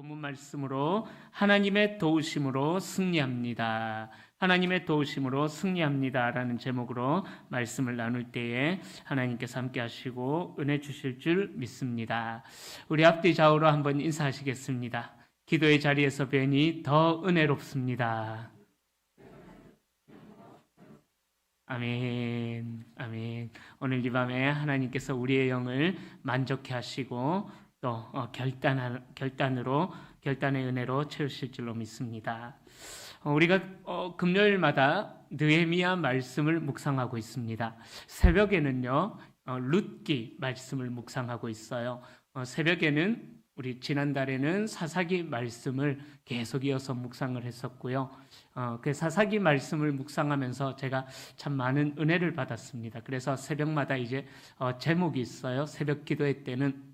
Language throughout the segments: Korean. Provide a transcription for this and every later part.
본문 말씀으로 하나님의 도우심으로 승리합니다. 하나님의 도우심으로 승리합니다라는 제목으로 말씀을 나눌 때에 하나님께서 함께 하시고 은혜 주실 줄 믿습니다. 우리 앞뒤 좌우로 한번 인사하시겠습니다. 기도의 자리에서 뵈니 더 은혜롭습니다. 아멘, 아멘. 오늘 이 밤에 하나님께서 우리의 영을 만족해 하시고 또 결단의 은혜로 채우실 줄로 믿습니다. 우리가 금요일마다 느헤미야 말씀을 묵상하고 있습니다. 새벽에는요 룻기 말씀을 묵상하고 있어요. 새벽에는 우리 지난달에는 사사기 말씀을 계속 이어서 묵상을 했었고요. 그 사사기 말씀을 묵상하면서 제가 참 많은 은혜를 받았습니다. 그래서 새벽마다 이제 제목이 있어요. 새벽 기도회 때는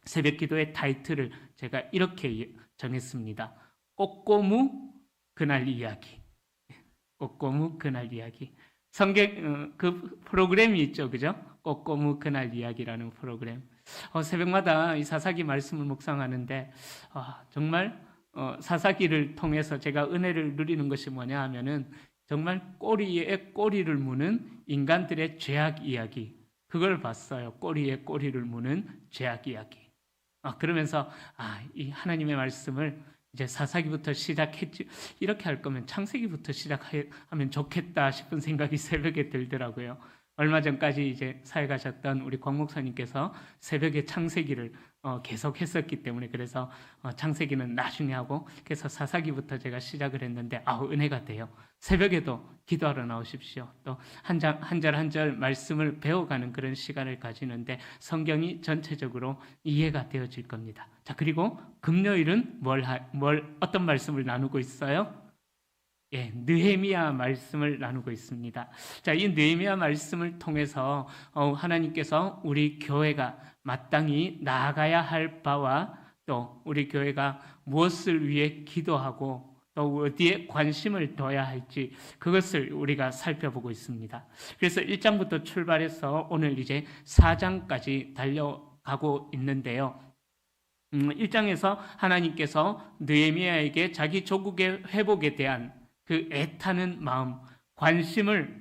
새벽 기도의 타이틀을 제가 이렇게 정했습니다. 꼬꼬무 그날 이야기. 꼬꼬무 그날 이야기. 성경 그 프로그램이 있죠, 그죠? 꼬꼬무 그날 이야기라는 프로그램. 새벽마다 이 사사기 말씀을 묵상하는데 정말 사사기를 통해서 제가 은혜를 누리는 것이 뭐냐 하면은 정말 꼬리에 꼬리를 무는 인간들의 죄악 이야기. 그걸 봤어요. 꼬리에 꼬리를 무는 죄악 이야기. 그러면서 이 하나님의 말씀을 이제 사사기부터 시작했지, 이렇게 할 거면 창세기부터 시작하면 좋겠다 싶은 생각이 새벽에 들더라고요. 얼마 전까지 이제 사회 가셨던 우리 권 목사님께서 새벽에 창세기를 계속 했었기 때문에 그래서 창세기는 나중에 하고 그래서 사사기부터 제가 시작을 했는데 은혜가 돼요. 새벽에도 기도하러 나오십시오. 또 한 절 한 절 말씀을 배워가는 그런 시간을 가지는데 성경이 전체적으로 이해가 되어질 겁니다. 자, 그리고 금요일은 어떤 말씀을 나누고 있어요? 느헤미야 말씀을 나누고 있습니다. 자, 이 느헤미야 말씀을 통해서 하나님께서 우리 교회가 마땅히 나아가야 할 바와 또 우리 교회가 무엇을 위해 기도하고 또 어디에 관심을 둬야 할지 그것을 우리가 살펴보고 있습니다. 그래서 1장부터 출발해서 오늘 이제 4장까지 달려가고 있는데요. 1장에서 하나님께서 느헤미야에게 자기 조국의 회복에 대한 그 애타는 마음, 관심을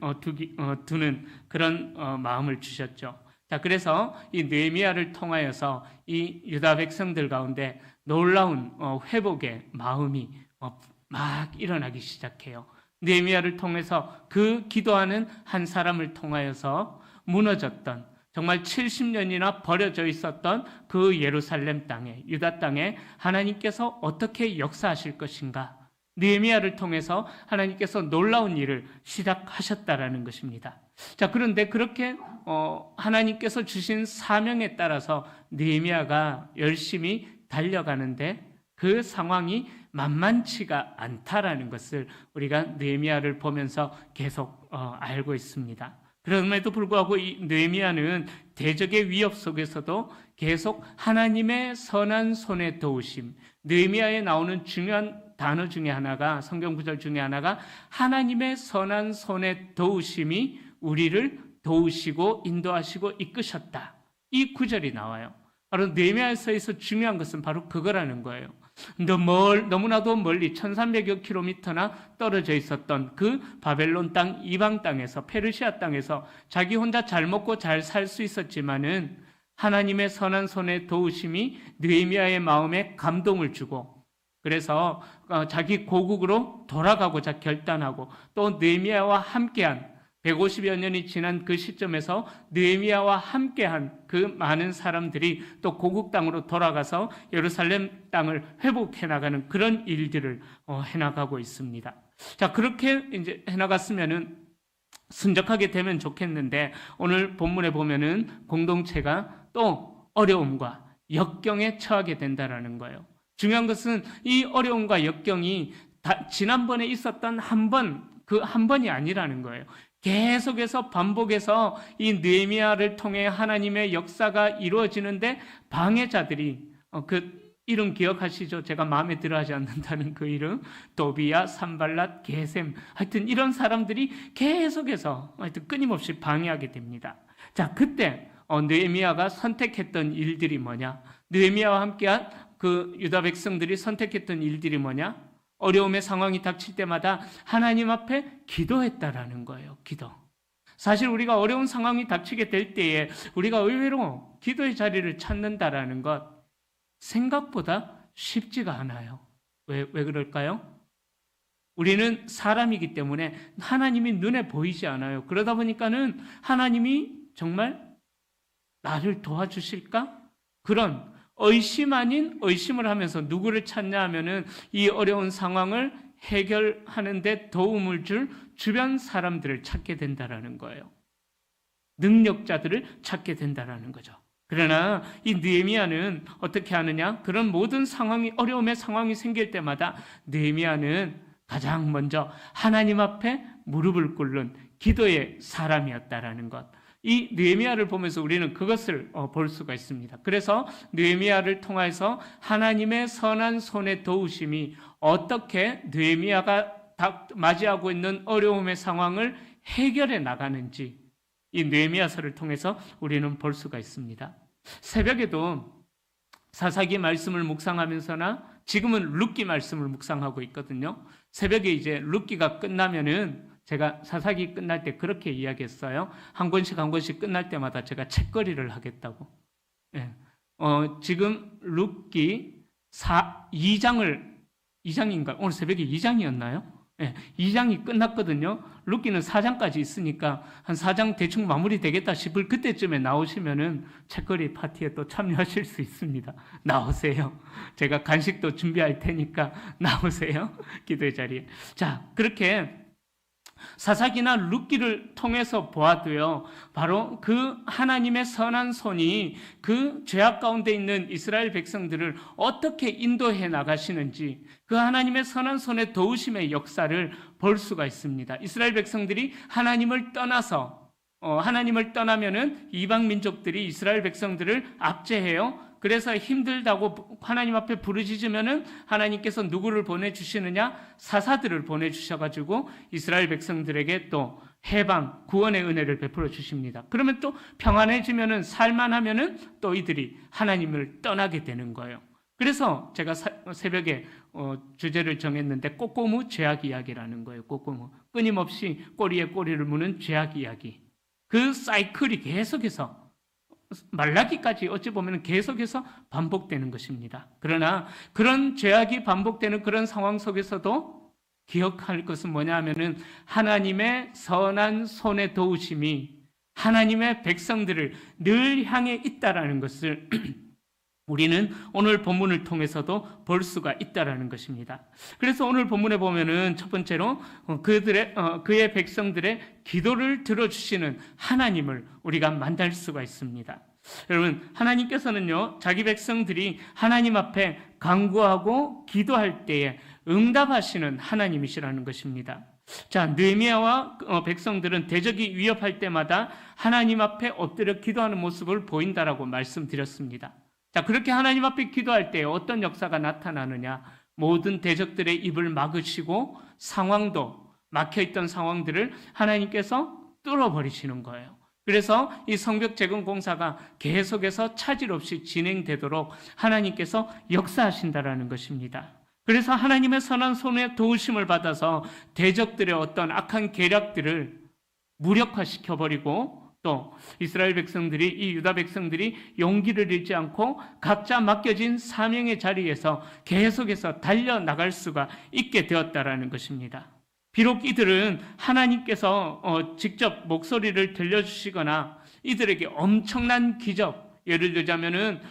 두는 그런 마음을 주셨죠. 자, 그래서 이 느헤미야를 통하여서 이 유다 백성들 가운데 놀라운 회복의 마음이 막 일어나기 시작해요. 느헤미야를 통해서 그 기도하는 한 사람을 통하여서 무너졌던 정말 70년이나 버려져 있었던 그 예루살렘 땅에, 유다 땅에 하나님께서 어떻게 역사하실 것인가? 느헤미야를 통해서 하나님께서 놀라운 일을 시작하셨다라는 것입니다. 자, 그런데 그렇게 하나님께서 주신 사명에 따라서 느헤미야가 열심히 달려가는데 그 상황이 만만치가 않다라는 것을 우리가 느헤미야를 보면서 계속 알고 있습니다. 그럼에도 불구하고 이 느헤미야는 대적의 위협 속에서도 계속 하나님의 선한 손의 도우심, 느헤미야에 나오는 중요한 단어 중에 하나가, 성경 구절 중에 하나가 하나님의 선한 손의 도우심이 우리를 도우시고 인도하시고 이끄셨다. 이 구절이 나와요. 바로 느헤미야서에서 중요한 것은 바로 그거라는 거예요. 너무나도 멀리 1300여 킬로미터나 떨어져 있었던 그 바벨론 땅, 이방 땅에서, 페르시아 땅에서 자기 혼자 잘 먹고 잘 살 수 있었지만은 하나님의 선한 손의 도우심이 느헤미야의 마음에 감동을 주고 그래서 자기 고국으로 돌아가고자 결단하고 또 느헤미야와 함께한 150여 년이 지난 그 시점에서 느헤미야와 함께한 그 많은 사람들이 또 고국 땅으로 돌아가서 예루살렘 땅을 회복해 나가는 그런 일들을 해나가고 있습니다. 자, 그렇게 이제 해나갔으면은 순적하게 되면 좋겠는데 오늘 본문에 보면은 공동체가 또 어려움과 역경에 처하게 된다라는 거예요. 중요한 것은 이 어려움과 역경이 지난번에 있었던 그 한 번이 아니라는 거예요. 계속해서 반복해서 이 느헤미야를 통해 하나님의 역사가 이루어지는데 방해자들이 그 이름 기억하시죠? 제가 마음에 들어하지 않는다는 그 이름, 도비야, 산발랏, 게셈, 하여튼 이런 사람들이 계속해서 하여튼 끊임없이 방해하게 됩니다. 자, 그때 느헤미야가 선택했던 일들이 뭐냐? 느헤미야와 함께한 그 유다 백성들이 선택했던 일들이 뭐냐? 어려움의 상황이 닥칠 때마다 하나님 앞에 기도했다라는 거예요. 기도. 사실 우리가 어려운 상황이 닥치게 될 때에 우리가 의외로 기도의 자리를 찾는다라는 것 생각보다 쉽지가 않아요. 왜 그럴까요? 우리는 사람이기 때문에 하나님이 눈에 보이지 않아요. 그러다 보니까는 하나님이 정말 나를 도와주실까? 그런 의심 아닌 의심을 하면서 누구를 찾냐 하면은 이 어려운 상황을 해결하는데 도움을 줄 주변 사람들을 찾게 된다라는 거예요. 능력자들을 찾게 된다라는 거죠. 그러나 이 느헤미야는 어떻게 하느냐? 그런 모든 상황이 어려움의 상황이 생길 때마다 느헤미야는 가장 먼저 하나님 앞에 무릎을 꿇는 기도의 사람이었다라는 것. 이 느헤미야를 보면서 우리는 그것을 볼 수가 있습니다. 그래서 느헤미야를 통해서 하나님의 선한 손의 도우심이 어떻게 느헤미야가 맞이하고 있는 어려움의 상황을 해결해 나가는지 이 느헤미야서를 통해서 우리는 볼 수가 있습니다. 새벽에도 사사기 말씀을 묵상하면서나 지금은 룻기 말씀을 묵상하고 있거든요. 새벽에 이제 룻기가 끝나면은 제가 사사기 끝날 때 그렇게 이야기했어요. 한 권씩 끝날 때마다 제가 책거리를 하겠다고. 예. 지금 룻기 2장인가? 오늘 새벽에 2장이었나요? 예, 2장이 끝났거든요. 룻기는 4장까지 있으니까 한 4장 대충 마무리 되겠다 싶을 그때쯤에 나오시면은 책거리 파티에 또 참여하실 수 있습니다. 나오세요. 제가 간식도 준비할 테니까 나오세요. 기도의 자리에. 자, 그렇게 사사기나 룻기를 통해서 보아도요, 바로 그 하나님의 선한 손이 그 죄악 가운데 있는 이스라엘 백성들을 어떻게 인도해 나가시는지 그 하나님의 선한 손의 도우심의 역사를 볼 수가 있습니다. 이스라엘 백성들이 하나님을 떠나면은 이방 민족들이 이스라엘 백성들을 압제해요. 그래서 힘들다고 하나님 앞에 부르짖으면은 하나님께서 누구를 보내주시느냐? 사사들을 보내주셔가지고 이스라엘 백성들에게 또 해방, 구원의 은혜를 베풀어 주십니다. 그러면 또 평안해지면은 살만하면은 또 이들이 하나님을 떠나게 되는 거예요. 그래서 제가 새벽에 주제를 정했는데 꼬꼬무 죄악 이야기라는 거예요. 꼬꼬무. 끊임없이 꼬리에 꼬리를 무는 죄악 이야기. 그 사이클이 계속해서 말라기까지 어찌 보면 계속해서 반복되는 것입니다. 그러나 그런 죄악이 반복되는 그런 상황 속에서도 기억할 것은 뭐냐 하면은 하나님의 선한 손의 도우심이 하나님의 백성들을 늘 향해 있다라는 것을 우리는 오늘 본문을 통해서도 볼 수가 있다라는 것입니다. 그래서 오늘 본문에 보면은 첫 번째로 그의 백성들의 기도를 들어주시는 하나님을 우리가 만날 수가 있습니다. 여러분, 하나님께서는요, 자기 백성들이 하나님 앞에 간구하고 기도할 때에 응답하시는 하나님이시라는 것입니다. 자, 느헤미야와 백성들은 대적이 위협할 때마다 하나님 앞에 엎드려 기도하는 모습을 보인다라고 말씀드렸습니다. 자, 그렇게 하나님 앞에 기도할 때 어떤 역사가 나타나느냐? 모든 대적들의 입을 막으시고 상황도 막혀있던 상황들을 하나님께서 뚫어버리시는 거예요. 그래서 이 성벽 재건 공사가 계속해서 차질 없이 진행되도록 하나님께서 역사하신다라는 것입니다. 그래서 하나님의 선한 손에 도우심을 받아서 대적들의 어떤 악한 계략들을 무력화시켜버리고 또 이스라엘 백성들이 이 유다 백성들이 용기를 잃지 않고 각자 맡겨진 사명의 자리에서 계속해서 달려나갈 수가 있게 되었다라는 것입니다. 비록 이들은 하나님께서 직접 목소리를 들려주시거나 이들에게 엄청난 기적, 예를 들자면은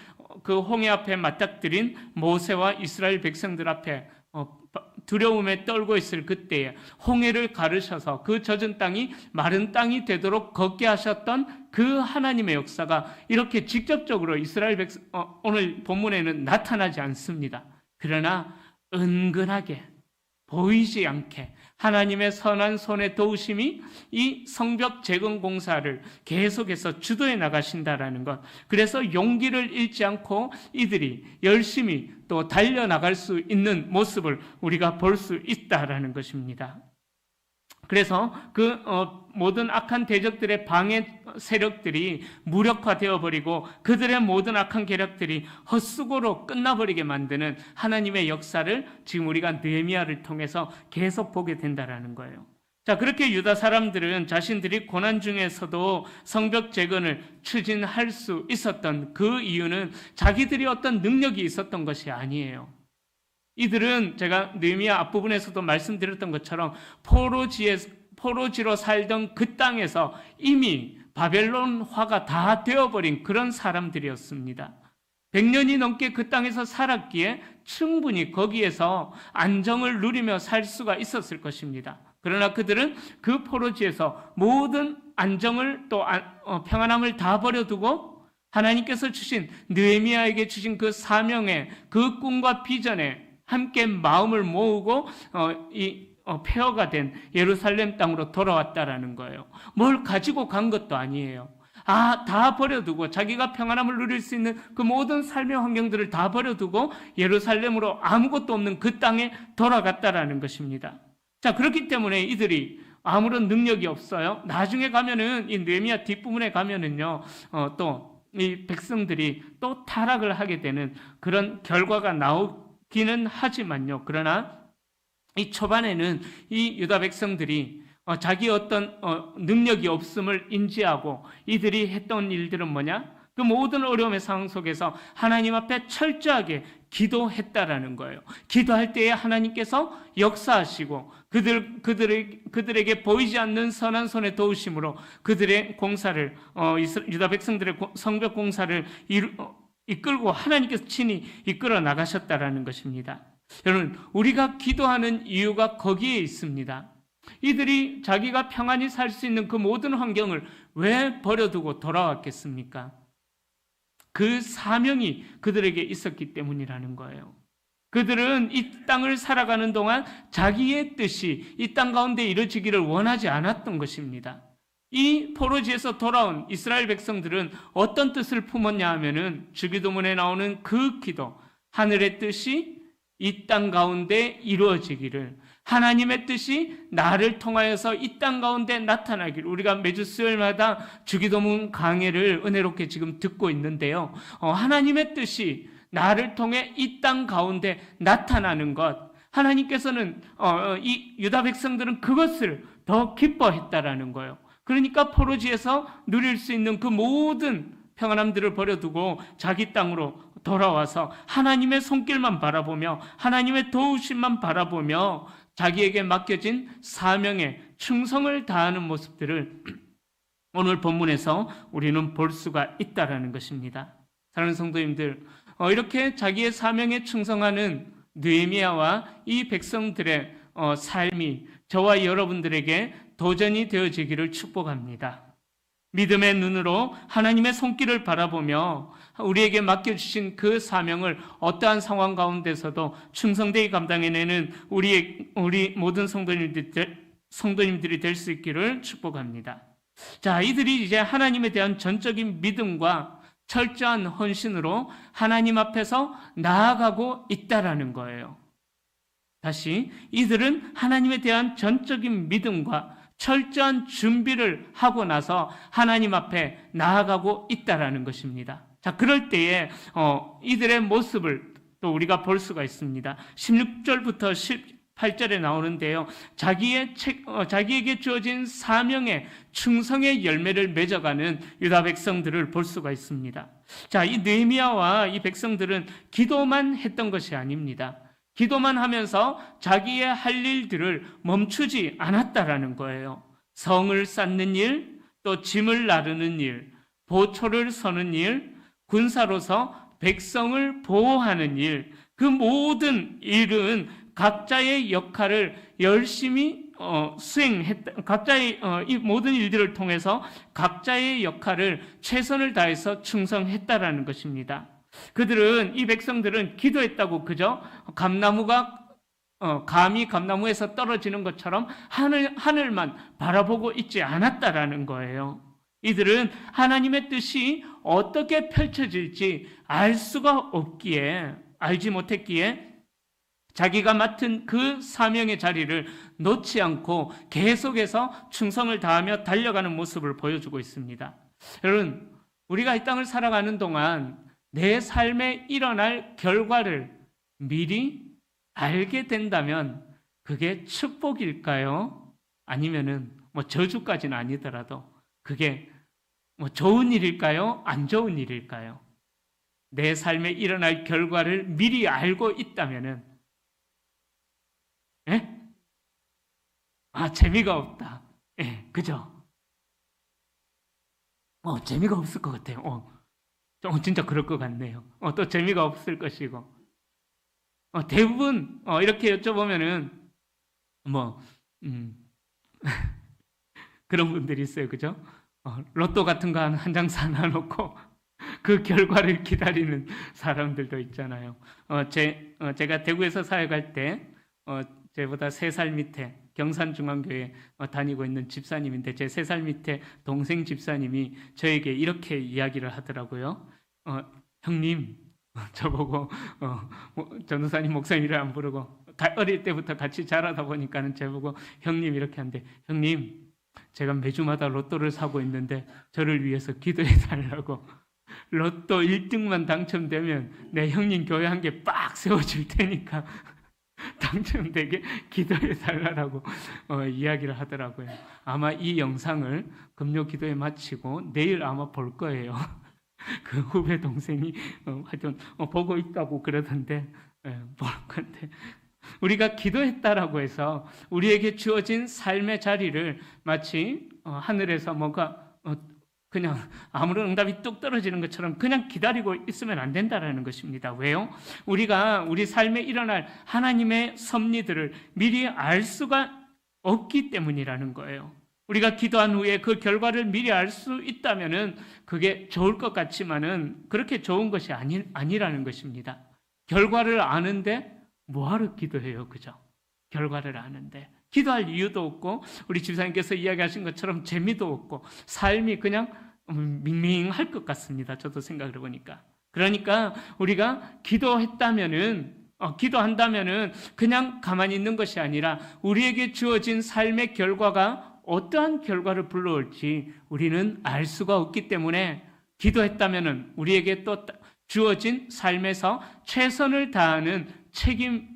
그 홍해 앞에 맞닥뜨린 모세와 이스라엘 백성들 앞에 두려움에 떨고 있을 그때에 홍해를 가르셔서 그 젖은 땅이 마른 땅이 되도록 걷게 하셨던 그 하나님의 역사가 이렇게 직접적으로 이스라엘 백성 오늘 본문에는 나타나지 않습니다. 그러나 은근하게 보이지 않게 하나님의 선한 손의 도우심이 이 성벽 재건 공사를 계속해서 주도해 나가신다라는 것. 그래서 용기를 잃지 않고 이들이 열심히 또 달려나갈 수 있는 모습을 우리가 볼 수 있다라는 것입니다. 그래서 그 모든 악한 대적들의 방해 세력들이 무력화되어 버리고 그들의 모든 악한 계략들이 헛수고로 끝나버리게 만드는 하나님의 역사를 지금 우리가 느헤미야를 통해서 계속 보게 된다라는 거예요. 자, 그렇게 유다 사람들은 자신들이 고난 중에서도 성벽 재건을 추진할 수 있었던 그 이유는 자기들이 어떤 능력이 있었던 것이 아니에요. 이들은 제가 느헤미야 앞부분에서도 말씀드렸던 것처럼 포로지로 살던 그 땅에서 이미 바벨론화가 다 되어버린 그런 사람들이었습니다. 100년이 넘게 그 땅에서 살았기에 충분히 거기에서 안정을 누리며 살 수가 있었을 것입니다. 그러나 그들은 그 포로지에서 모든 안정을 또 평안함을 다 버려두고 하나님께서 주신 느헤미야에게 주신 그 사명의 그 꿈과 비전에 함께 마음을 모으고 폐허가 된 예루살렘 땅으로 돌아왔다라는 거예요. 뭘 가지고 간 것도 아니에요. 다 버려두고 자기가 평안함을 누릴 수 있는 그 모든 삶의 환경들을 다 버려두고 예루살렘으로 아무것도 없는 그 땅에 돌아갔다라는 것입니다. 자, 그렇기 때문에 이들이 아무런 능력이 없어요. 나중에 가면은 이 느헤미야 뒷부분에 가면은요, 또 이 백성들이 또 타락을 하게 되는 그런 결과가 나오기는 하지만요. 그러나 이 초반에는 이 유다 백성들이 자기 어떤 능력이 없음을 인지하고 이들이 했던 일들은 뭐냐? 그 모든 어려움의 상황 속에서 하나님 앞에 철저하게 기도했다라는 거예요. 기도할 때에 하나님께서 역사하시고 그들에게 보이지 않는 선한 손의 도우심으로 그들의 공사를 유다 백성들의 성벽 공사를 이끌고 하나님께서 친히 이끌어 나가셨다라는 것입니다. 여러분, 우리가 기도하는 이유가 거기에 있습니다. 이들이 자기가 평안히 살 수 있는 그 모든 환경을 왜 버려두고 돌아왔겠습니까? 그 사명이 그들에게 있었기 때문이라는 거예요. 그들은 이 땅을 살아가는 동안 자기의 뜻이 이 땅 가운데 이루어지기를 원하지 않았던 것입니다. 이 포로지에서 돌아온 이스라엘 백성들은 어떤 뜻을 품었냐 하면은 주기도문에 나오는 그 기도, 하늘의 뜻이 이 땅 가운데 이루어지기를, 하나님의 뜻이 나를 통하여서 이 땅 가운데 나타나기를. 우리가 매주 수요일마다 주기도문 강해를 은혜롭게 지금 듣고 있는데요. 하나님의 뜻이 나를 통해 이 땅 가운데 나타나는 것, 하나님께서는 이 유다 백성들은 그것을 더 기뻐했다라는 거예요. 그러니까 포로지에서 누릴 수 있는 그 모든 평안함들을 버려두고 자기 땅으로 돌아와서 하나님의 손길만 바라보며 하나님의 도우심만 바라보며 자기에게 맡겨진 사명에 충성을 다하는 모습들을 오늘 본문에서 우리는 볼 수가 있다라는 것입니다. 사랑하는 성도님들, 이렇게 자기의 사명에 충성하는 느헤미야와 이 백성들의 삶이 저와 여러분들에게 도전이 되어지기를 축복합니다. 믿음의 눈으로 하나님의 손길을 바라보며 우리에게 맡겨주신 그 사명을 어떠한 상황 가운데서도 충성되이 감당해내는 우리 모든 성도님들이 될 수 있기를 축복합니다. 자, 이들이 이제 하나님에 대한 전적인 믿음과 철저한 헌신으로 하나님 앞에서 나아가고 있다라는 거예요. 다시, 이들은 하나님에 대한 전적인 믿음과 철저한 준비를 하고 나서 하나님 앞에 나아가고 있다라는 것입니다. 자, 그럴 때에 이들의 모습을 또 우리가 볼 수가 있습니다. 16절부터 18절에 나오는데요. 자기에게 주어진 사명의 충성의 열매를 맺어가는 유다 백성들을 볼 수가 있습니다. 자, 이 느헤미야와 이 백성들은 기도만 했던 것이 아닙니다. 기도만 하면서 자기의 할 일들을 멈추지 않았다라는 거예요. 성을 쌓는 일, 또 짐을 나르는 일, 보초를 서는 일, 군사로서 백성을 보호하는 일, 그 모든 일은 각자의 역할을 열심히 수행했다. 각자의 이 모든 일들을 통해서 각자의 역할을 최선을 다해서 충성했다라는 것입니다. 이 백성들은 기도했다고 그저 감이 감나무에서 떨어지는 것처럼 하늘만 바라보고 있지 않았다라는 거예요. 이들은 하나님의 뜻이 어떻게 펼쳐질지 알지 못했기에 자기가 맡은 그 사명의 자리를 놓지 않고 계속해서 충성을 다하며 달려가는 모습을 보여주고 있습니다. 여러분, 우리가 이 땅을 살아가는 동안 내 삶에 일어날 결과를 미리 알게 된다면 그게 축복일까요? 아니면은 뭐 저주까지는 아니더라도 그게 뭐 좋은 일일까요? 안 좋은 일일까요? 내 삶에 일어날 결과를 미리 알고 있다면은, 예? 재미가 없다. 예, 그죠? 재미가 없을 것 같아요. 진짜 그럴 것 같네요. 또 재미가 없을 것이고. 대부분, 이렇게 여쭤보면은, 뭐, 그런 분들이 있어요. 그죠? 로또 같은 거 한 장 사놔놓고 그 결과를 기다리는 사람들도 있잖아요. 제가 대구에서 사역할 때, 제보다 3살 밑에 경산중앙교회 다니고 있는 집사님인데 제 3살 밑에 동생 집사님이 저에게 이렇게 이야기를 하더라고요. 형님, 저보고 전도사님, 목사님이라 안 부르고 어릴 때부터 같이 자라다 보니까는 저보고 형님 이렇게 한대. 형님, 제가 매주마다 로또를 사고 있는데 저를 위해서 기도해 달라고. 로또 1등만 당첨되면 내 형님 교회 한 개 빡 세워줄 테니까 당첨되게 기도해 달라고 이야기를 하더라고요. 아마 이 영상을 금요 기도에 마치고 내일 아마 볼 거예요. 그 후배 동생이 하여튼 보고 있다고 그러던데 볼 건데, 우리가 기도했다라고 해서 우리에게 주어진 삶의 자리를 마치 하늘에서 뭔가 그냥 아무런 응답이 뚝 떨어지는 것처럼 그냥 기다리고 있으면 안 된다라는 것입니다. 왜요? 우리가 우리 삶에 일어날 하나님의 섭리들을 미리 알 수가 없기 때문이라는 거예요. 우리가 기도한 후에 그 결과를 미리 알 수 있다면은 그게 좋을 것 같지만은 그렇게 좋은 것이 아니라는 것입니다. 결과를 아는데 뭐하러 기도해요? 그죠? 결과를 아는데 기도할 이유도 없고, 우리 집사님께서 이야기하신 것처럼 재미도 없고, 삶이 그냥 밍밍할 것 같습니다. 저도 생각을 해보니까. 그러니까 우리가 기도한다면은 그냥 가만히 있는 것이 아니라 우리에게 주어진 삶의 결과가 어떠한 결과를 불러올지 우리는 알 수가 없기 때문에, 기도했다면은 우리에게 또 주어진 삶에서 최선을 다하는 책임에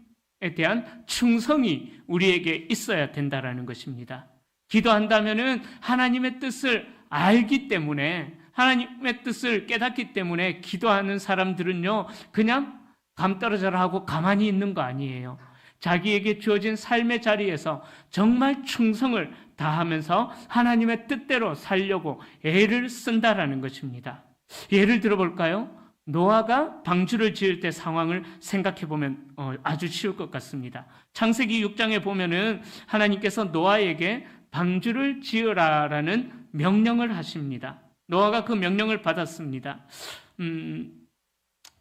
대한 충성이 우리에게 있어야 된다라는 것입니다. 기도한다면은 하나님의 뜻을 알기 때문에, 하나님의 뜻을 깨닫기 때문에 기도하는 사람들은요, 그냥 감 떨어져라 하고 가만히 있는 거 아니에요. 자기에게 주어진 삶의 자리에서 정말 충성을 다하면서 하나님의 뜻대로 살려고 애를 쓴다라는 것입니다. 예를 들어볼까요? 노아가 방주를 지을 때 상황을 생각해 보면 아주 쉬울 것 같습니다. 창세기 6장에 보면은 하나님께서 노아에게 방주를 지으라라는 명령을 하십니다. 노아가 그 명령을 받았습니다.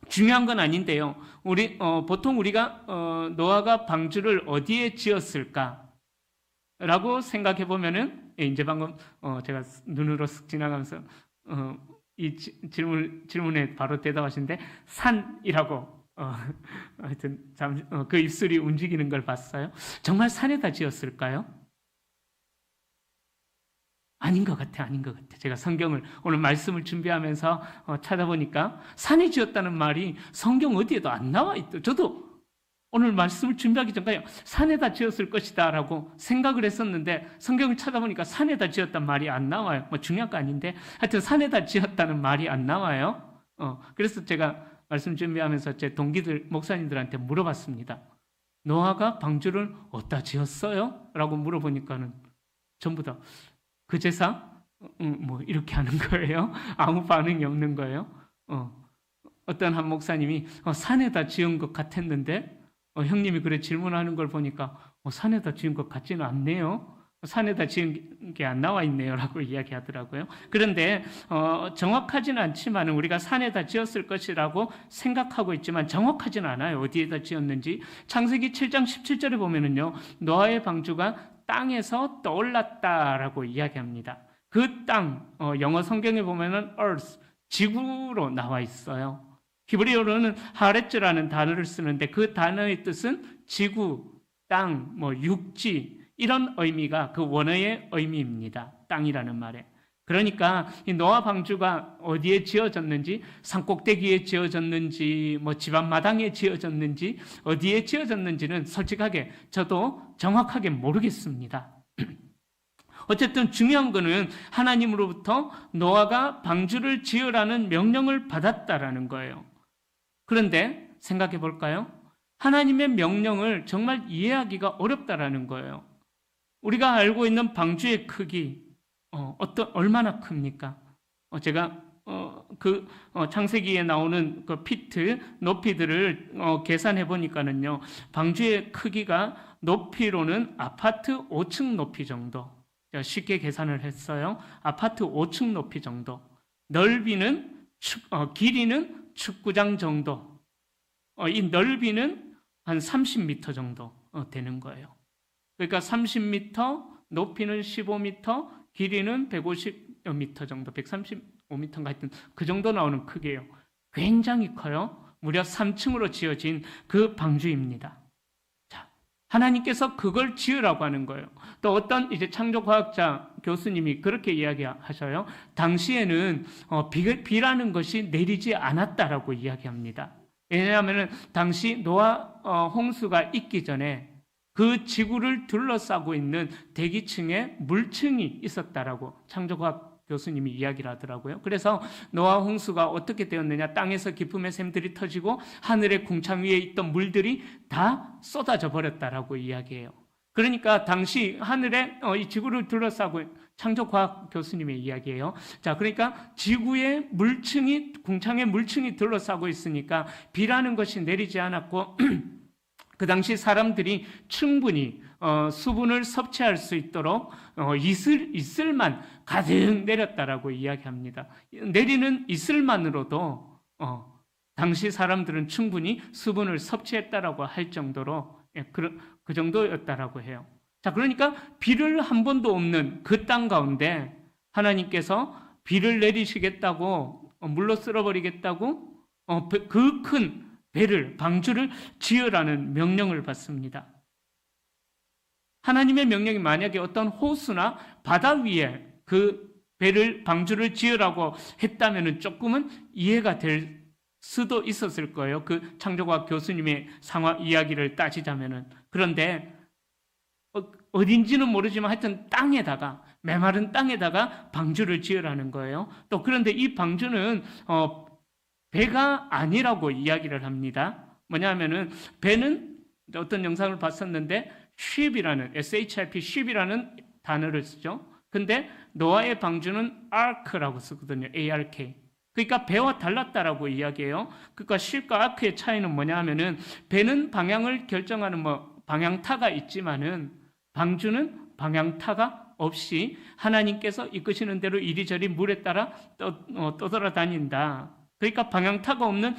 중요한 건 아닌데요. 보통 우리가 노아가 방주를 어디에 지었을까라고 생각해 보면은, 이제 방금 제가 눈으로 쓱 지나가면서 이 질문에 바로 대답하시는데, 산이라고 하여튼 그 입술이 움직이는 걸 봤어요. 정말 산에다 지었을까요? 아닌 것 같아. 제가 성경을 오늘 말씀을 준비하면서 찾아보니까 산에 지었다는 말이 성경 어디에도 안 나와 있더라고요. 저도 오늘 말씀을 준비하기 전까지 산에다 지었을 것이다 라고 생각을 했었는데, 성경을 찾아보니까 산에다 지었단 말이 안 나와요. 뭐 중요한 거 아닌데 하여튼 산에다 지었다는 말이 안 나와요. 그래서 제가 말씀 준비하면서 제 동기들, 목사님들한테 물어봤습니다. 노아가 방주를 어디다 지었어요? 라고 물어보니까는 전부 다 그 제사? 뭐 이렇게 하는 거예요. 아무 반응이 없는 거예요. 어떤 한 목사님이 산에다 지은 것 같았는데, 형님이 그래 질문하는 걸 보니까 산에다 지은 것 같지는 않네요. 산에다 지은 게 안 나와 있네요 라고 이야기하더라고요. 그런데 정확하지는 않지만 우리가 산에다 지었을 것이라고 생각하고 있지만 정확하지는 않아요. 어디에다 지었는지. 창세기 7장 17절에 보면은요, 노아의 방주가 땅에서 떠올랐다라고 이야기합니다. 그 땅, 영어 성경에 보면은 earth, 지구로 나와 있어요. 히브리어로는 하레츠라는 단어를 쓰는데 그 단어의 뜻은 지구, 땅, 육지 이런 의미가 그 원어의 의미입니다. 땅이라는 말에. 그러니까 이 노아 방주가 어디에 지어졌는지, 산꼭대기에 지어졌는지, 집 앞마당에 지어졌는지, 어디에 지어졌는지는 솔직하게 저도 정확하게 모르겠습니다. 어쨌든 중요한 거는 하나님으로부터 노아가 방주를 지으라는 명령을 받았다라는 거예요. 그런데 생각해 볼까요? 하나님의 명령을 정말 이해하기가 어렵다라는 거예요. 우리가 알고 있는 방주의 크기, 얼마나 큽니까? 제가 창세기에 나오는 그 피트 높이들을 계산해 보니까는요, 방주의 크기가 높이로는 아파트 5층 높이 정도. 쉽게 계산을 했어요. 아파트 5층 높이 정도. 넓이는 길이는 축구장 정도. 이 넓이는 한 30m 정도 되는 거예요. 그러니까 30m, 높이는 15m, 길이는 150m 정도, 135m인가 하여튼 그 정도 나오는 크기예요. 굉장히 커요. 무려 3층으로 지어진 그 방주입니다. 자, 하나님께서 그걸 지으라고 하는 거예요. 또 어떤 이제 창조과학자 교수님이 그렇게 이야기하셔요. 당시에는 비라는 것이 내리지 않았다라고 이야기합니다. 왜냐하면 당시 노아 홍수가 있기 전에 그 지구를 둘러싸고 있는 대기층에 물층이 있었다라고 창조과학 교수님이 이야기를 하더라고요. 그래서 노아 홍수가 어떻게 되었느냐, 땅에서 기품의 샘들이 터지고 하늘의 궁창 위에 있던 물들이 다 쏟아져 버렸다라고 이야기해요. 그러니까 당시 하늘에 이 지구를 둘러싸고 창조과학 교수님의 이야기예요. 자, 그러니까 지구의 물층이, 궁창의 물층이 둘러싸고 있으니까 비라는 것이 내리지 않았고 그 당시 사람들이 충분히 수분을 섭취할 수 있도록 이슬만 가득 내렸다라고 이야기합니다. 내리는 이슬만으로도 당시 사람들은 충분히 수분을 섭취했다라고 할 정도로 그 정도였다라고 해요. 자, 그러니까 비를 한 번도 없는 그 땅 가운데 하나님께서 비를 내리시겠다고, 물로 쓸어버리겠다고 그 큰 배를, 방주를 지으라는 명령을 받습니다. 하나님의 명령이 만약에 어떤 호수나 바다 위에 그 배를, 방주를 지으라고 했다면 조금은 이해가 될 수도 있었을 거예요. 그 창조과학 교수님의 상황 이야기를 따지자면은. 그런데 어딘지는 모르지만 하여튼 땅에다가, 메마른 땅에다가 방주를 지으라는 거예요. 또 그런데 이 방주는 배가 아니라고 이야기를 합니다. 뭐냐면은 배는 어떤 영상을 봤었는데 ship이라는, ship, ship이라는 단어를 쓰죠. 근데 노아의 방주는 ark라고 쓰거든요. ARK. 그러니까 배와 달랐다라고 이야기해요. 그러니까 ship과 ark의 차이는 뭐냐면은 배는 방향을 결정하는 방향타가 있지만은 방주는 방향타가 없이 하나님께서 이끄시는 대로 이리저리 물에 따라 떠돌아다닌다. 그러니까 방향타가 없는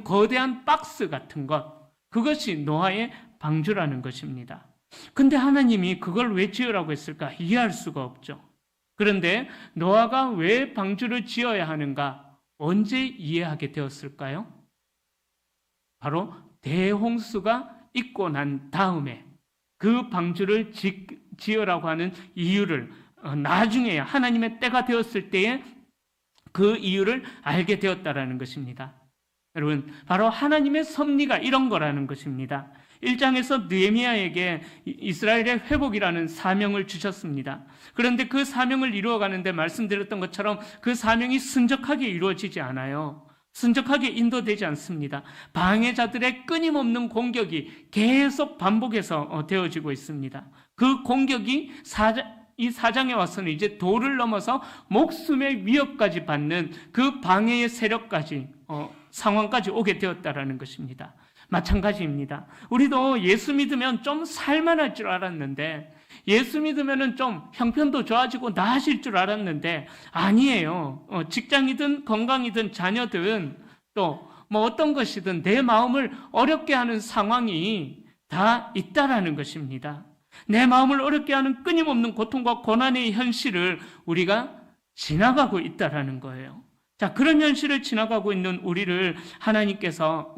거대한 박스 같은 것, 그것이 노아의 방주라는 것입니다. 근데 하나님이 그걸 왜 지으라고 했을까? 이해할 수가 없죠. 그런데 노아가 왜 방주를 지어야 하는가? 언제 이해하게 되었을까요? 바로 대홍수가 있고 난 다음에 그 방주를 지으라고 하는 이유를 나중에야 하나님의 때가 되었을 때에 그 이유를 알게 되었다라는 것입니다. 여러분, 바로 하나님의 섭리가 이런 거라는 것입니다. 1장에서 느헤미야에게 이스라엘의 회복이라는 사명을 주셨습니다. 그런데 그 사명을 이루어가는데 말씀드렸던 것처럼 그 사명이 순적하게 이루어지지 않아요. 순적하게 인도되지 않습니다. 방해자들의 끊임없는 공격이 계속 반복해서 되어지고 있습니다. 그 공격이 이 4장에 와서는 이제 도를 넘어서 목숨의 위협까지 받는 그 방해의 세력까지 상황까지 오게 되었다라는 것입니다. 마찬가지입니다. 우리도 예수 믿으면 좀 살만할 줄 알았는데, 예수 믿으면 좀 형편도 좋아지고 나아질 줄 알았는데 아니에요. 직장이든 건강이든 자녀든 또 어떤 것이든 내 마음을 어렵게 하는 상황이 다 있다라는 것입니다. 내 마음을 어렵게 하는 끊임없는 고통과 고난의 현실을 우리가 지나가고 있다라는 거예요. 자, 그런 현실을 지나가고 있는 우리를 하나님께서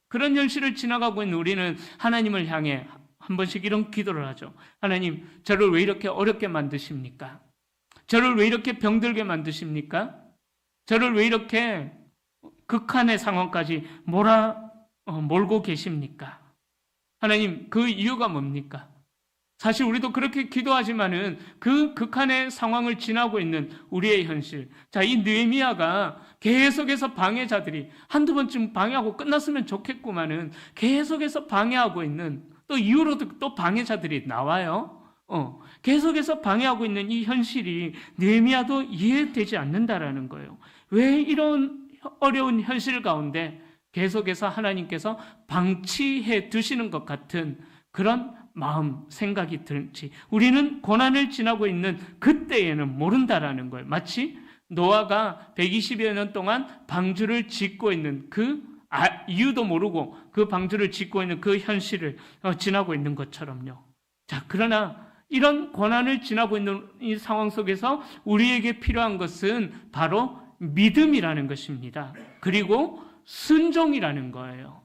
그런 현실을 지나가고 있는 우리는 하나님을 향해 한 번씩 이런 기도를 하죠. 하나님, 저를 왜 이렇게 어렵게 만드십니까? 저를 왜 이렇게 병들게 만드십니까? 저를 왜 이렇게 극한의 상황까지 몰고 계십니까? 하나님, 그 이유가 뭡니까? 사실 우리도 그렇게 기도하지만은 그 극한의 상황을 지나고 있는 우리의 현실. 자, 이 느헤미야가 계속해서 방해자들이 한두 번쯤 방해하고 끝났으면 좋겠구만은 계속해서 방해하고 있는, 또 이후로도 또 방해자들이 나와요. 계속해서 방해하고 있는 이 현실이 느헤미야도 이해되지 않는다라는 거예요. 왜 이런 어려운 현실 가운데 계속해서 하나님께서 방치해 두시는 것 같은 그런 마음, 생각이 들지. 우리는 고난을 지나고 있는 그때에는 모른다라는 거예요. 마치 노아가 120여 년 동안 방주를 짓고 있는 이유도 모르고 그 방주를 짓고 있는 그 현실을 지나고 있는 것처럼요. 자, 그러나 이런 고난을 지나고 있는 이 상황 속에서 우리에게 필요한 것은 바로 믿음이라는 것입니다. 그리고 순종이라는 거예요.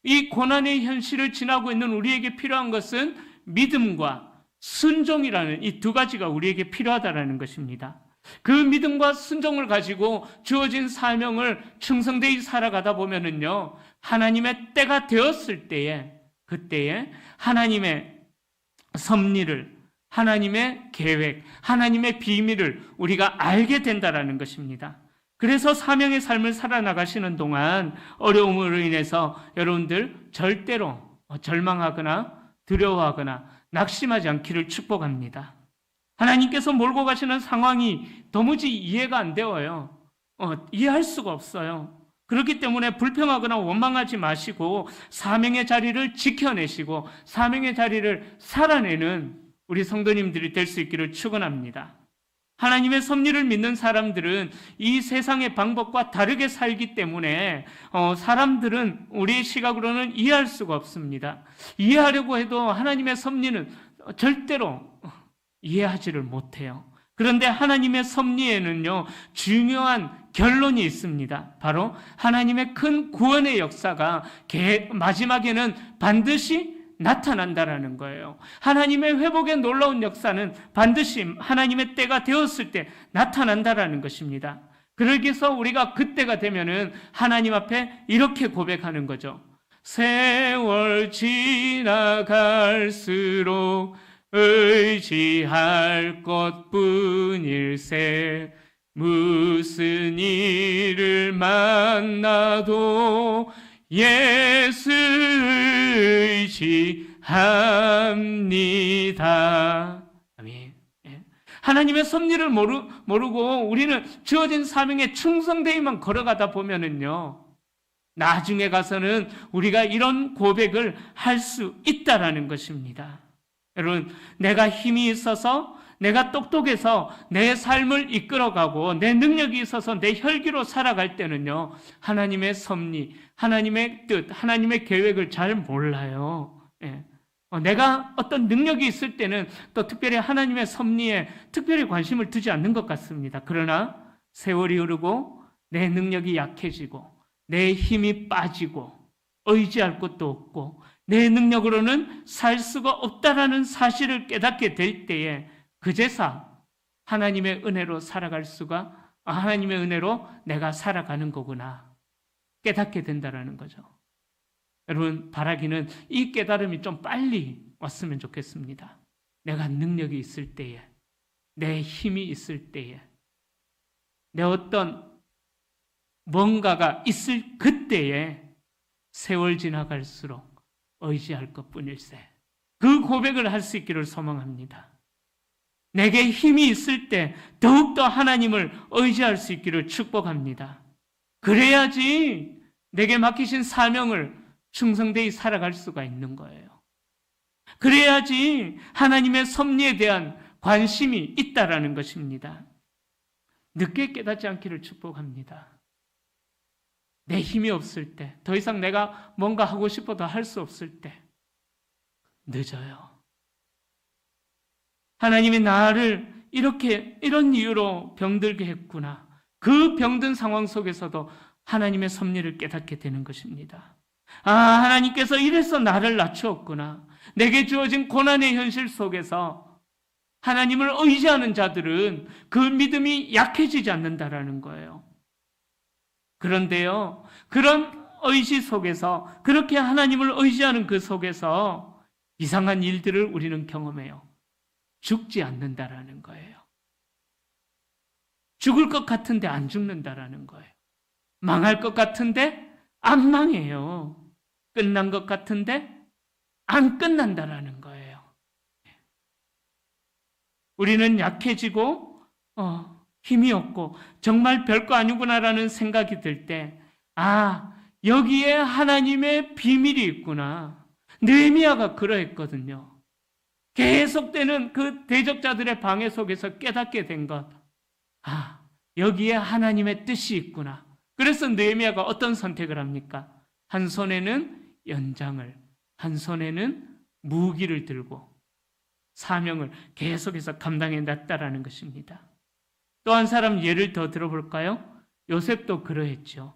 이 고난의 현실을 지나고 있는 우리에게 필요한 것은 믿음과 순종이라는 이 두 가지가 우리에게 필요하다는 것입니다. 그 믿음과 순종을 가지고 주어진 사명을 충성되이 살아가다 보면은요, 하나님의 때가 되었을 때에, 그때에 하나님의 섭리를, 하나님의 계획, 하나님의 비밀을 우리가 알게 된다는 것입니다. 그래서 사명의 삶을 살아나가시는 동안 어려움으로 인해서 여러분들 절대로 절망하거나 두려워하거나 낙심하지 않기를 축복합니다. 하나님께서 몰고 가시는 상황이 도무지 이해가 안 되어요. 이해할 수가 없어요. 그렇기 때문에 불평하거나 원망하지 마시고 사명의 자리를 지켜내시고 사명의 자리를 살아내는 우리 성도님들이 될 수 있기를 축원합니다. 하나님의 섭리를 믿는 사람들은 이 세상의 방법과 다르게 살기 때문에 사람들은 우리의 시각으로는 이해할 수가 없습니다. 이해하려고 해도 하나님의 섭리는 절대로 이해하지를 못해요. 그런데 하나님의 섭리에는요, 중요한 결론이 있습니다. 바로 하나님의 큰 구원의 역사가 마지막에는 반드시 나타난다라는 거예요. 하나님의 회복의 놀라운 역사는 반드시 하나님의 때가 되었을 때 나타난다라는 것입니다. 그러기 위해서 우리가 그때가 되면은 하나님 앞에 이렇게 고백하는 거죠. 세월 지나갈수록 의지할 것뿐일세 무슨 일을 만나도 예수 의지합니다. 아멘. 하나님의 섭리를 모르고 우리는 주어진 사명에 충성되이만 걸어가다 보면은요, 나중에 가서는 우리가 이런 고백을 할 수 있다라는 것입니다. 여러분, 내가 힘이 있어서, 내가 똑똑해서 내 삶을 이끌어가고 내 능력이 있어서 내 혈기로 살아갈 때는요, 하나님의 섭리, 하나님의 뜻, 하나님의 계획을 잘 몰라요. 내가 어떤 능력이 있을 때는 또 특별히 하나님의 섭리에 특별히 관심을 두지 않는 것 같습니다. 그러나 세월이 흐르고 내 능력이 약해지고 내 힘이 빠지고 의지할 것도 없고 내 능력으로는 살 수가 없다라는 사실을 깨닫게 될 때에 그제서 하나님의 은혜로 하나님의 은혜로 내가 살아가는 거구나 깨닫게 된다라는 거죠. 여러분, 바라기는 이 깨달음이 좀 빨리 왔으면 좋겠습니다. 내가 능력이 있을 때에, 내 힘이 있을 때에, 내 어떤 뭔가가 있을 그때에 세월 지나갈수록 의지할 것뿐일세. 그 고백을 할 수 있기를 소망합니다. 내게 힘이 있을 때 더욱더 하나님을 의지할 수 있기를 축복합니다. 그래야지 내게 맡기신 사명을 충성되이 살아갈 수가 있는 거예요. 그래야지 하나님의 섭리에 대한 관심이 있다라는 것입니다. 늦게 깨닫지 않기를 축복합니다. 내 힘이 없을 때, 더 이상 내가 뭔가 하고 싶어도 할 수 없을 때 늦어요. 하나님이 나를 이런 이유로 병들게 했구나. 그 병든 상황 속에서도 하나님의 섭리를 깨닫게 되는 것입니다. 하나님께서 이래서 나를 낮추었구나. 내게 주어진 고난의 현실 속에서 하나님을 의지하는 자들은 그 믿음이 약해지지 않는다라는 거예요. 그런데요, 그런 의지 속에서, 그렇게 하나님을 의지하는 그 속에서 이상한 일들을 우리는 경험해요. 죽지 않는다라는 거예요. 죽을 것 같은데 안 죽는다라는 거예요. 망할 것 같은데 안 망해요. 끝난 것 같은데 안 끝난다라는 거예요. 우리는 약해지고 힘이 없고 정말 별거 아니구나라는 생각이 들 때, 여기에 하나님의 비밀이 있구나. 느헤미야가 그러했거든요. 계속되는 그 대적자들의 방해 속에서 깨닫게 된 것. 여기에 하나님의 뜻이 있구나. 그래서 느헤미야가 어떤 선택을 합니까? 한 손에는 연장을, 한 손에는 무기를 들고 사명을 계속해서 감당해 놨다라는 것입니다. 또 한 사람 예를 더 들어볼까요? 요셉도 그러했죠.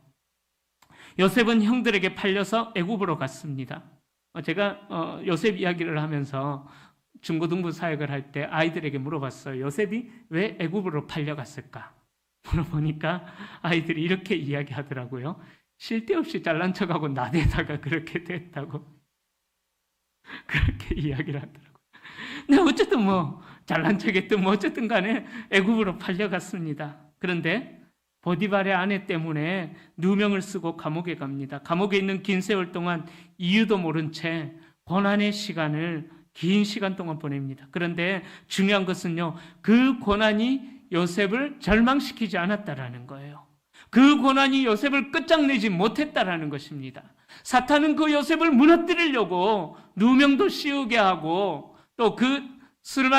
요셉은 형들에게 팔려서 애굽으로 갔습니다. 제가 요셉 이야기를 하면서 중고등부 사역을 할 때 아이들에게 물어봤어요. 요셉이 왜 애굽으로 팔려갔을까? 물어보니까 아이들이 이렇게 이야기하더라고요. 쉴 데 없이 잘난 척하고 나대다가 그렇게 됐다고. 그렇게 이야기를 하더라고요. 근데 어쨌든 잘난 척했든 어쨌든 간에 애굽으로 팔려갔습니다. 그런데 보디발의 아내 때문에 누명을 쓰고 감옥에 갑니다. 감옥에 있는 긴 세월 동안 이유도 모른 채 고난의 시간을 긴 시간 동안 보냅니다. 그런데 중요한 것은요, 그 고난이 요셉을 절망시키지 않았다라는 거예요. 그 고난이 요셉을 끝장내지 못했다라는 것입니다. 사탄은 그 요셉을 무너뜨리려고 누명도 씌우게 하고 또 그 술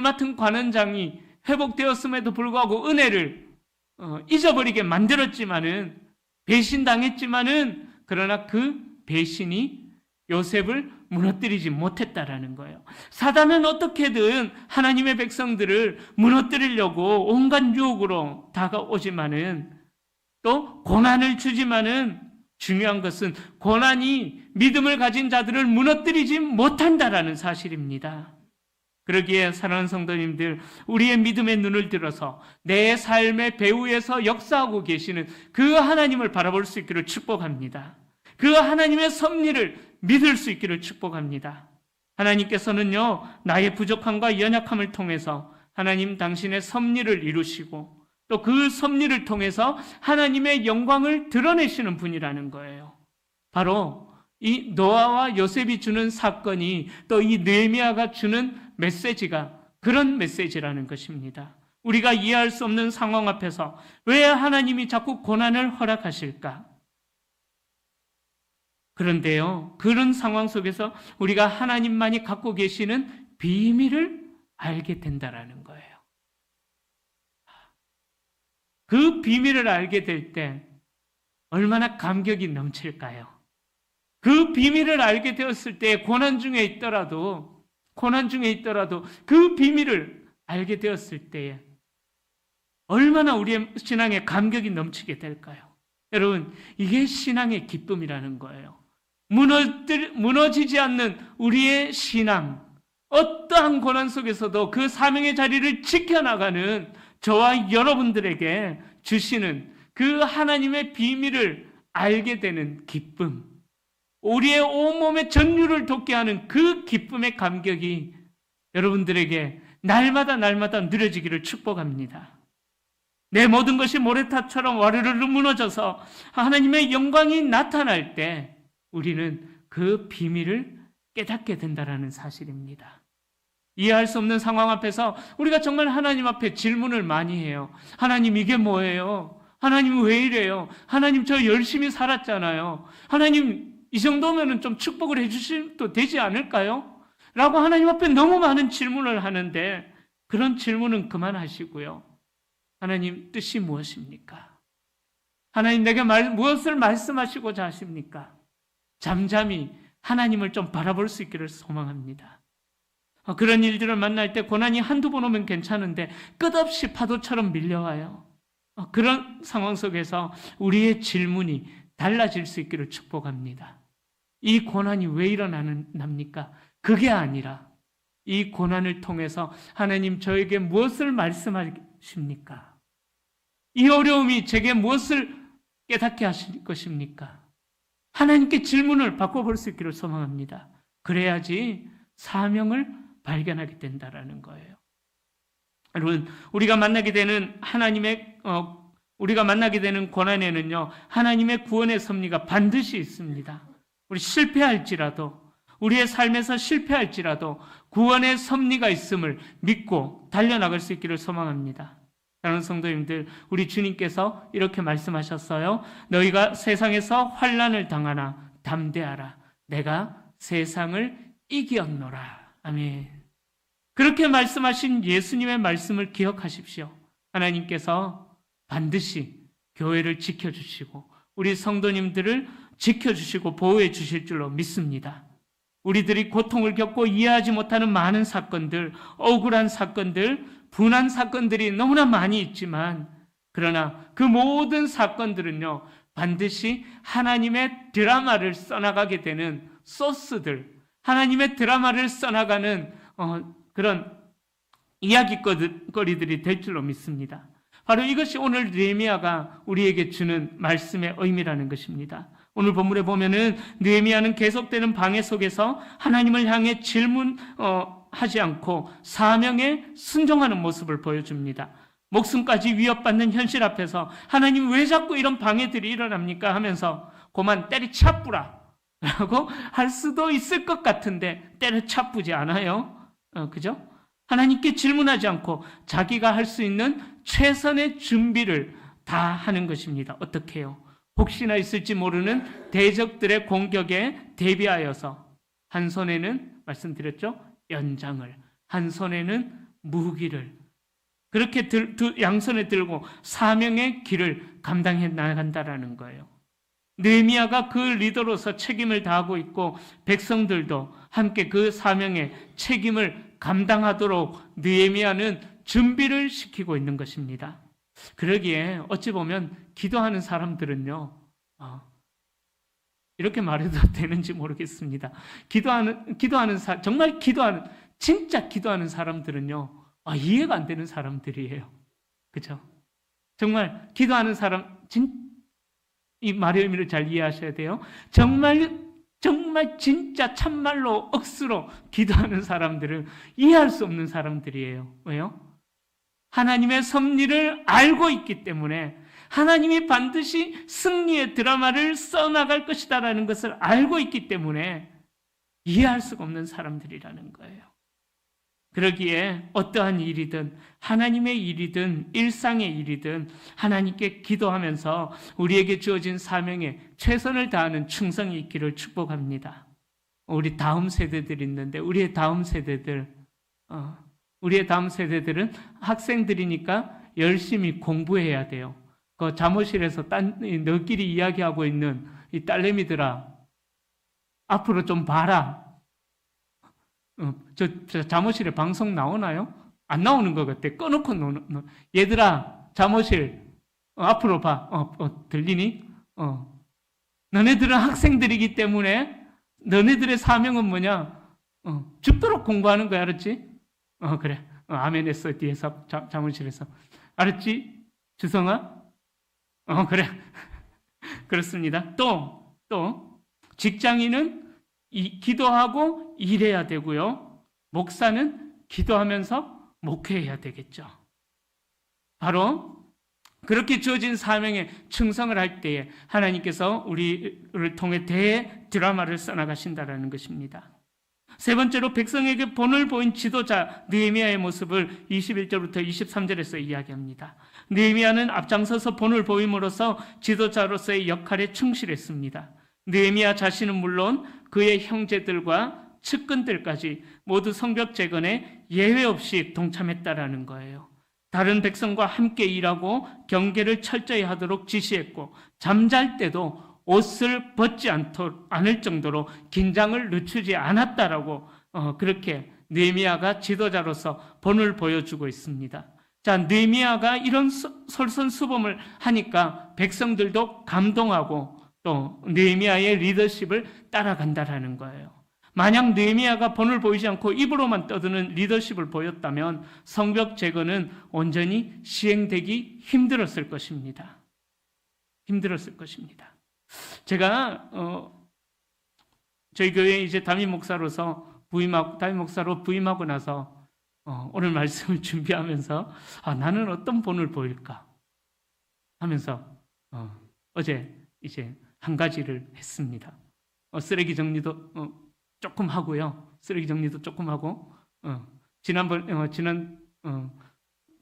맡은 관원장이 회복되었음에도 불구하고 은혜를 잊어버리게 만들었지만은, 배신당했지만은, 그러나 그 배신이 요셉을 무너뜨리지 못했다라는 거예요. 사단은 어떻게든 하나님의 백성들을 무너뜨리려고 온갖 유혹으로 다가오지만은, 또 고난을 주지만은, 중요한 것은 고난이 믿음을 가진 자들을 무너뜨리지 못한다라는 사실입니다. 그러기에 사랑하는 성도님들, 우리의 믿음의 눈을 들어서 내 삶의 배후에서 역사하고 계시는 그 하나님을 바라볼 수 있기를 축복합니다. 그 하나님의 섭리를 믿을 수 있기를 축복합니다. 하나님께서는요, 나의 부족함과 연약함을 통해서 하나님 당신의 섭리를 이루시고 또 그 섭리를 통해서 하나님의 영광을 드러내시는 분이라는 거예요. 바로 이 노아와 요셉이 주는 사건이, 또 이 느헤미야가 주는 메시지가 그런 메시지라는 것입니다. 우리가 이해할 수 없는 상황 앞에서 왜 하나님이 자꾸 고난을 허락하실까? 그런데요, 그런 상황 속에서 우리가 하나님만이 갖고 계시는 비밀을 알게 된다라는 거예요. 그 비밀을 알게 될 때 얼마나 감격이 넘칠까요? 그 비밀을 알게 되었을 때 고난 중에 있더라도 그 비밀을 알게 되었을 때에 얼마나 우리의 신앙에 감격이 넘치게 될까요? 여러분, 이게 신앙의 기쁨이라는 거예요. 무너지지 않는 우리의 신앙, 어떠한 고난 속에서도 그 사명의 자리를 지켜나가는 저와 여러분들에게 주시는 그 하나님의 비밀을 알게 되는 기쁨, 우리의 온몸의 전율을 돋게 하는 그 기쁨의 감격이 여러분들에게 날마다 누려지기를 축복합니다. 내 모든 것이 모래탑처럼 와르르르 무너져서 하나님의 영광이 나타날 때 우리는 그 비밀을 깨닫게 된다는 사실입니다. 이해할 수 없는 상황 앞에서 우리가 정말 하나님 앞에 질문을 많이 해요. 하나님, 이게 뭐예요? 하나님, 왜 이래요? 하나님, 저 열심히 살았잖아요. 하나님, 이 정도면 좀 축복을 해주셔도 되지 않을까요? 라고 하나님 앞에 너무 많은 질문을 하는데, 그런 질문은 그만하시고요. 하나님, 뜻이 무엇입니까? 하나님, 내게 무엇을 말씀하시고자 하십니까? 잠잠히 하나님을 좀 바라볼 수 있기를 소망합니다. 그런 일들을 만날 때 고난이 한두 번 오면 괜찮은데 끝없이 파도처럼 밀려와요. 그런 상황 속에서 우리의 질문이 달라질 수 있기를 축복합니다. 이 고난이 왜 일어납니까? 그게 아니라 이 고난을 통해서 하나님 저에게 무엇을 말씀하십니까? 이 어려움이 제게 무엇을 깨닫게 하실 것입니까? 하나님께 질문을 바꿔볼 수 있기를 소망합니다. 그래야지 사명을 발견하게 된다라는 거예요. 여러분, 우리가 만나게 되는 고난에는요, 하나님의 구원의 섭리가 반드시 있습니다. 우리 실패할지라도, 우리의 삶에서 실패할지라도 구원의 섭리가 있음을 믿고 달려나갈 수 있기를 소망합니다. 사랑하는 성도님들, 우리 주님께서 이렇게 말씀하셨어요. 너희가 세상에서 환난을 당하나 담대하라. 내가 세상을 이겼노라. 아멘. 그렇게 말씀하신 예수님의 말씀을 기억하십시오. 하나님께서 반드시 교회를 지켜주시고 우리 성도님들을 지켜주시고 보호해 주실 줄로 믿습니다. 우리들이 고통을 겪고 이해하지 못하는 많은 사건들, 억울한 사건들, 분한 사건들이 너무나 많이 있지만, 그러나 그 모든 사건들은요, 반드시 하나님의 드라마를 써나가게 되는 소스들, 하나님의 드라마를 써나가는 그런 이야기거리들이 될 줄로 믿습니다. 바로 이것이 오늘 느헤미야가 우리에게 주는 말씀의 의미라는 것입니다. 오늘 본문에 보면은 느헤미야는 계속되는 방해 속에서 하나님을 향해 질문하지 않고 사명에 순종하는 모습을 보여줍니다. 목숨까지 위협받는 현실 앞에서 하나님 왜 자꾸 이런 방해들이 일어납니까? 하면서 고만 때려차뿌라 라고 할 수도 있을 것 같은데 때려차뿌지 않아요. 그죠? 하나님께 질문하지 않고 자기가 할 수 있는 최선의 준비를 다 하는 것입니다. 어떻게 해요? 혹시나 있을지 모르는 대적들의 공격에 대비하여서 한 손에는 말씀드렸죠? 연장을, 한 손에는 무기를 그렇게 양손에 들고 사명의 길을 감당해 나간다라는 거예요. 느헤미야가 그 리더로서 책임을 다하고 있고 백성들도 함께 그 사명의 책임을 감당하도록 느헤미야는 준비를 시키고 있는 것입니다. 그러기에 어찌 보면 기도하는 사람들은요, 이렇게 말해도 되는지 모르겠습니다. 진짜 기도하는 사람들은요, 이해가 안 되는 사람들이에요. 그죠? 정말 기도하는 사람, 이 말의 의미를 잘 이해하셔야 돼요. 정말 진짜 참말로 억수로 기도하는 사람들은 이해할 수 없는 사람들이에요. 왜요? 하나님의 섭리를 알고 있기 때문에 하나님이 반드시 승리의 드라마를 써나갈 것이다라는 것을 알고 있기 때문에 이해할 수가 없는 사람들이라는 거예요. 그러기에 어떠한 일이든 하나님의 일이든 일상의 일이든 하나님께 기도하면서 우리에게 주어진 사명에 최선을 다하는 충성이 있기를 축복합니다. 우리 다음 세대들이 있는데 우리의 다음 세대들은 학생들이니까 열심히 공부해야 돼요. 그 잠옷실에서 너끼리 이야기하고 있는 이 딸내미들아, 앞으로 좀 봐라. 저 잠옷실에 방송 나오나요? 안 나오는 것 같아. 꺼놓고 얘들아, 잠옷실 앞으로 봐. 들리니? 너네들은 학생들이기 때문에 너네들의 사명은 뭐냐? 죽도록 공부하는 거야, 알았지? 그래. 아멘 했어, 뒤에서 잠옷실에서. 알았지? 주성아? 그래. 그렇습니다. 또 직장인은 기도하고 일해야 되고요. 목사는 기도하면서 목회해야 되겠죠. 바로 그렇게 주어진 사명에 충성을 할 때에 하나님께서 우리를 통해 드라마를 써나가신다라는 것입니다. 세 번째로 백성에게 본을 보인 지도자 느헤미야의 모습을 21절부터 23절에서 이야기합니다. 느헤미야는 앞장서서 본을 보임으로써 지도자로서의 역할에 충실했습니다. 느헤미야 자신은 물론 그의 형제들과 측근들까지 모두 성벽 재건에 예외 없이 동참했다라는 거예요. 다른 백성과 함께 일하고 경계를 철저히 하도록 지시했고 잠잘 때도 옷을 벗지 않을 정도로 긴장을 늦추지 않았다라고 그렇게 느헤미야가 지도자로서 본을 보여주고 있습니다. 자, 느헤미야가 이런 솔선수범을 하니까 백성들도 감동하고 또 느헤미야의 리더십을 따라간다라는 거예요. 만약 느헤미야가 본을 보이지 않고 입으로만 떠드는 리더십을 보였다면 성벽 재건은 온전히 시행되기 힘들었을 것입니다. 힘들었을 것입니다. 제가 저희 교회에 이제 담임 목사로 부임하고 나서 오늘 말씀을 준비하면서 나는 어떤 본을 보일까 하면서 어제 이제 한 가지를 했습니다. 쓰레기 정리도 조금 하고요. 쓰레기 정리도 조금 하고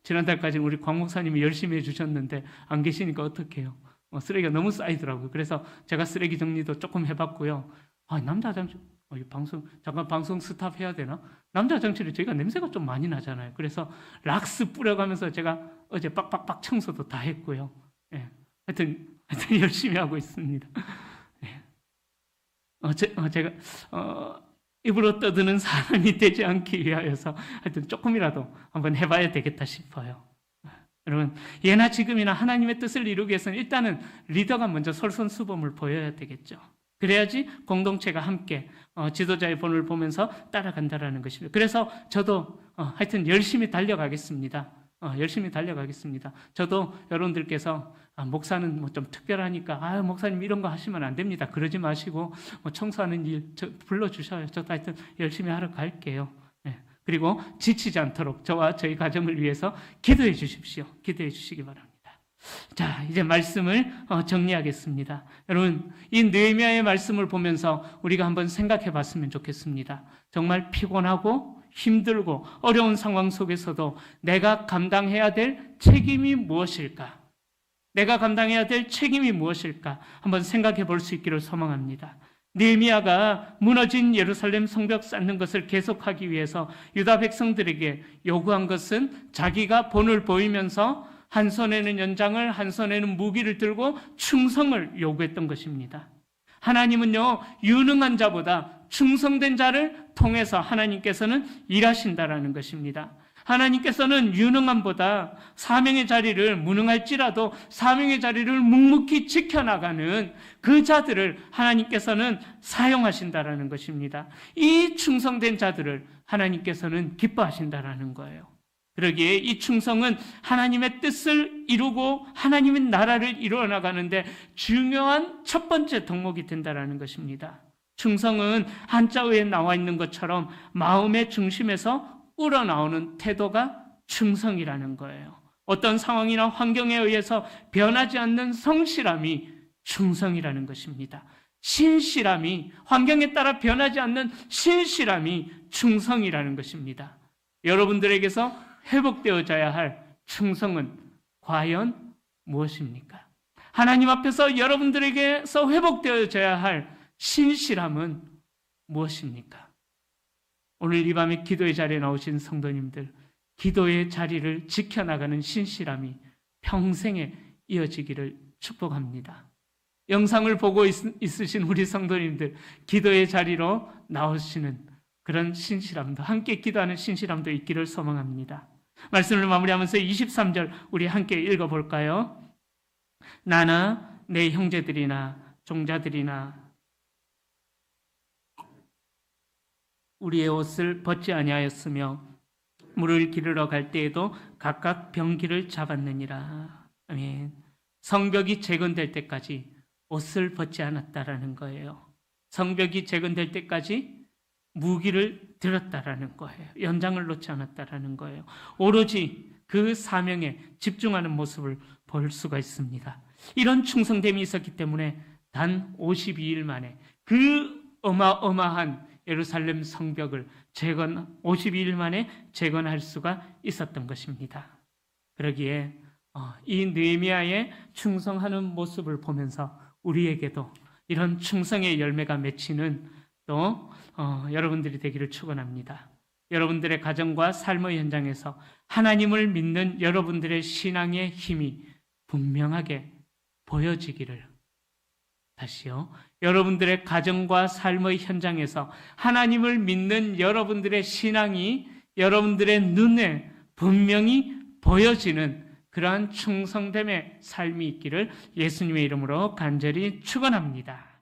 지난달까지는 우리 광 목사님이 열심히 해주셨는데 안 계시니까 어떡해요. 쓰레기가 너무 쌓이더라고요. 그래서 제가 쓰레기 정리도 조금 해봤고요. 남자 화장실 방송 스탑 해야 되나? 남자 화장실에 저희가 냄새가 좀 많이 나잖아요. 그래서 락스 뿌려가면서 제가 어제 빡빡빡 청소도 다 했고요. 예. 하여튼 열심히 하고 있습니다. 예. 제가 입으로 떠드는 사람이 되지 않기 위하여서 하여튼 조금이라도 한번 해봐야 되겠다 싶어요. 여러분, 예나 지금이나 하나님의 뜻을 이루기 위해서는 일단은 리더가 먼저 솔선수범을 보여야 되겠죠. 그래야지 공동체가 함께 지도자의 본을 보면서 따라간다라는 것입니다. 그래서 저도 하여튼 열심히 달려가겠습니다. 열심히 달려가겠습니다. 저도 여러분들께서 목사는 뭐 좀 특별하니까 목사님 이런 거 하시면 안 됩니다. 그러지 마시고 청소하는 일 불러주셔요. 저도 하여튼 열심히 하러 갈게요. 네. 그리고 지치지 않도록 저와 저희 가정을 위해서 기도해 주십시오. 기도해 주시기 바랍니다. 자, 이제 말씀을 정리하겠습니다. 여러분, 이 느헤미야의 말씀을 보면서 우리가 한번 생각해 봤으면 좋겠습니다. 정말 피곤하고 힘들고 어려운 상황 속에서도 내가 감당해야 될 책임이 무엇일까? 내가 감당해야 될 책임이 무엇일까? 한번 생각해 볼 수 있기를 소망합니다. 느헤미야가 무너진 예루살렘 성벽 쌓는 것을 계속하기 위해서 유다 백성들에게 요구한 것은 자기가 본을 보이면서 한 손에는 연장을, 한 손에는 무기를 들고 충성을 요구했던 것입니다. 하나님은요, 유능한 자보다 충성된 자를 통해서 하나님께서는 일하신다라는 것입니다. 하나님께서는 유능함보다 사명의 자리를 무능할지라도 사명의 자리를 묵묵히 지켜나가는 그 자들을 하나님께서는 사용하신다라는 것입니다. 이 충성된 자들을 하나님께서는 기뻐하신다라는 거예요. 그러기에 이 충성은 하나님의 뜻을 이루고 하나님의 나라를 이루어 나가는데 중요한 첫 번째 덕목이 된다라는 것입니다. 충성은 한자어에 나와 있는 것처럼 마음의 중심에서 우러나오는 태도가 충성이라는 거예요. 어떤 상황이나 환경에 의해서 변하지 않는 성실함이 충성이라는 것입니다. 신실함이, 환경에 따라 변하지 않는 신실함이 충성이라는 것입니다. 여러분들에게서 회복되어져야 할 충성은 과연 무엇입니까? 하나님 앞에서 여러분들에게서 회복되어져야 할 신실함은 무엇입니까? 오늘 이 밤에 기도의 자리에 나오신 성도님들, 기도의 자리를 지켜나가는 신실함이 평생에 이어지기를 축복합니다. 영상을 보고 있으신 우리 성도님들, 기도의 자리로 나오시는 그런 신실함도, 함께 기도하는 신실함도 있기를 소망합니다. 말씀을 마무리하면서 23절 우리 함께 읽어볼까요? 나나 내 형제들이나 종자들이나 우리의 옷을 벗지 아니하였으며 물을 기르러 갈 때에도 각각 병기를 잡았느니라. 아멘. 성벽이 재건될 때까지 옷을 벗지 않았다라는 거예요. 성벽이 재건될 때까지 무기를 들었다라는 거예요. 연장을 놓지 않았다라는 거예요. 오로지 그 사명에 집중하는 모습을 볼 수가 있습니다. 이런 충성됨이 있었기 때문에 단 52일 만에 그 어마어마한 예루살렘 성벽을 52일 만에 재건할 수가 있었던 것입니다. 그러기에 이 느헤미야의 충성하는 모습을 보면서 우리에게도 이런 충성의 열매가 맺히는 또 여러분들이 되기를 축원합니다. 여러분들의 가정과 삶의 현장에서 하나님을 믿는 여러분들의 신앙의 힘이 분명하게 보여지기를, 다시요, 여러분들의 가정과 삶의 현장에서 하나님을 믿는 여러분들의 신앙이 여러분들의 눈에 분명히 보여지는 그러한 충성됨의 삶이 있기를 예수님의 이름으로 간절히 축원합니다.